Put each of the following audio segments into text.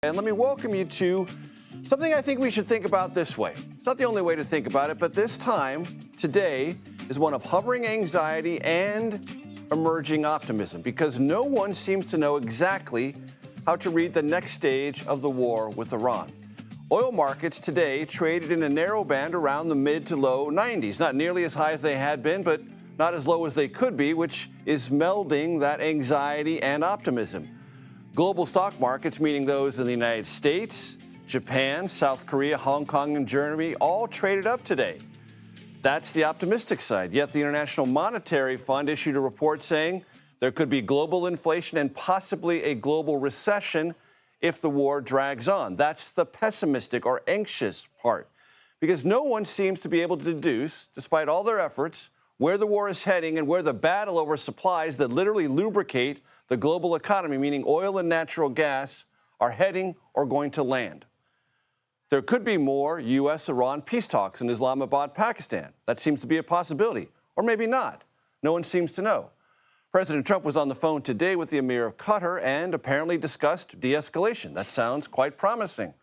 And let me welcome you to something I think we should think about this way. It's not the only way to think about it, but this time, today, is one of hovering anxiety and emerging optimism, because no one seems to know exactly how to read the next stage of the war with Iran. Oil markets today traded in a narrow band around the mid to low 90s, not nearly as high as they had been, but not as low as they could be, which is melding that anxiety and optimism. Global stock markets, meaning those in the United States, Japan, South Korea, Hong Kong, and Germany, all traded up today. That's the optimistic side. Yet the International Monetary Fund issued a report saying there could be global inflation and possibly a global recession if the war drags on. That's the pessimistic or anxious part, because no one seems to be able to deduce, despite all their efforts, where the war is heading and where the battle over supplies that literally lubricate the global economy, meaning oil and natural gas, are heading or going to land. There could be more U.S.-Iran peace talks in Islamabad, Pakistan. That seems to be a possibility, or maybe not. No one seems to know. President Trump was on the phone today with the Emir of Qatar and apparently discussed de-escalation. That sounds quite promising.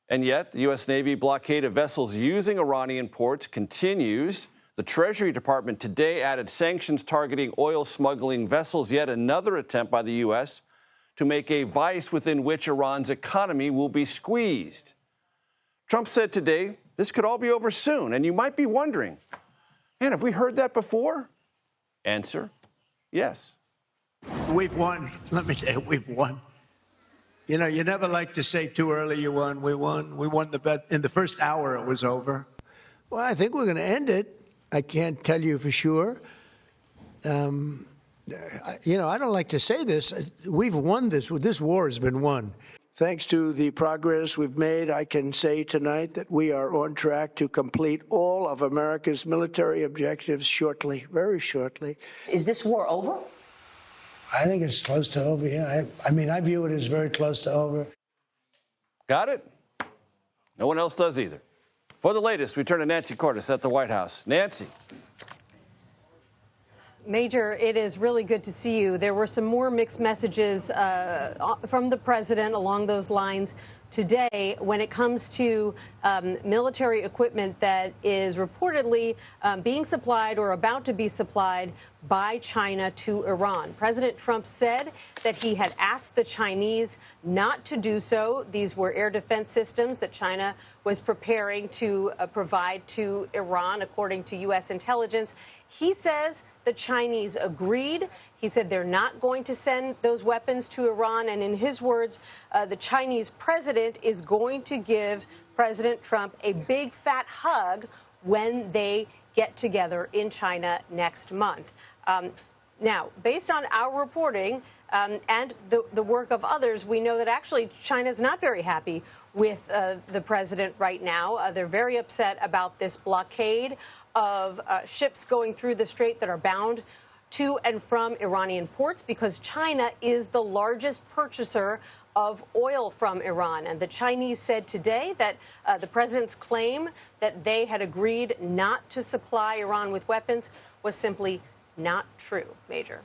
And yet, the U.S. Navy blockade of vessels using Iranian ports continues. The Treasury Department today added sanctions targeting oil smuggling vessels, yet another attempt by the U.S. to make a vice within which Iran's economy will be squeezed. Trump said today this could all be over soon, and you might be wondering, man, have we heard that before? Answer, yes. We've won. Let me tell you, we've won. You know, you never like to say too early you won. We won. We won the bet. In the first hour, it was over. Well, I think we're going to end it. I can't tell you for sure. You know, I don't like to say this. We've won this. This war has been won. Thanks to the progress we've made, I can say tonight that we are on track to complete all of America's military objectives shortly, very shortly. Is this war over? I think it's close to over, yeah. I mean, I view it as very close to over. Got it? No one else does either. For the latest, we turn to Nancy Cordes at the White House. Nancy. Major, it is really good to see you. There were some more mixed messages from the president along those lines today when it comes to military equipment that is reportedly being supplied or about to be supplied by China to Iran. President Trump said that he had asked the Chinese not to do so. These were air defense systems that China was preparing to provide to Iran, according to U.S. intelligence. He says the Chinese agreed. He said they're not going to send those weapons to Iran. And in his words, the Chinese president is going to give President Trump a big fat hug when they get together in China next month. Now, based on our reporting and the work of others, we know that actually China is not very happy with the president right now. They're very upset about this blockade of ships going through the strait that are bound to and from Iranian ports, because China is the largest purchaser of oil from Iran. And the Chinese said today that the president's claim that they had agreed not to supply Iran with weapons was simply not true, Major.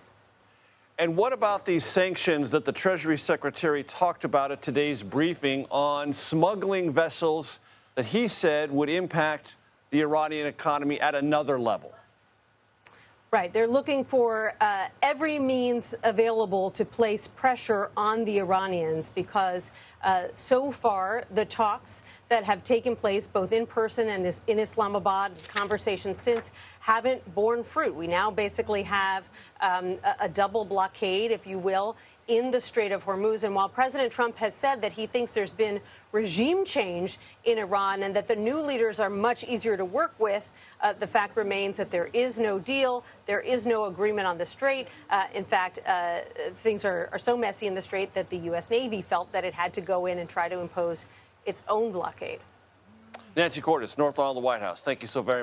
And what about these sanctions that the Treasury Secretary talked about at today's briefing on smuggling vessels that he said would impact the Iranian economy at another level? Right. They're looking for every means available to place pressure on the Iranians, because so far the talks that have taken place both in person and in Islamabad, conversations since, haven't borne fruit. We now basically have a double blockade, if you will, in the Strait of Hormuz. And while President Trump has said that he thinks there's been regime change in Iran and that the new leaders are much easier to work with, the fact remains that there is no deal. There is no agreement on the strait. In fact, things are so messy in the strait that the U.S. Navy felt that it had to go in and try to impose its own blockade. Nancy Cordes, North Lawn of the White House. Thank you so very much.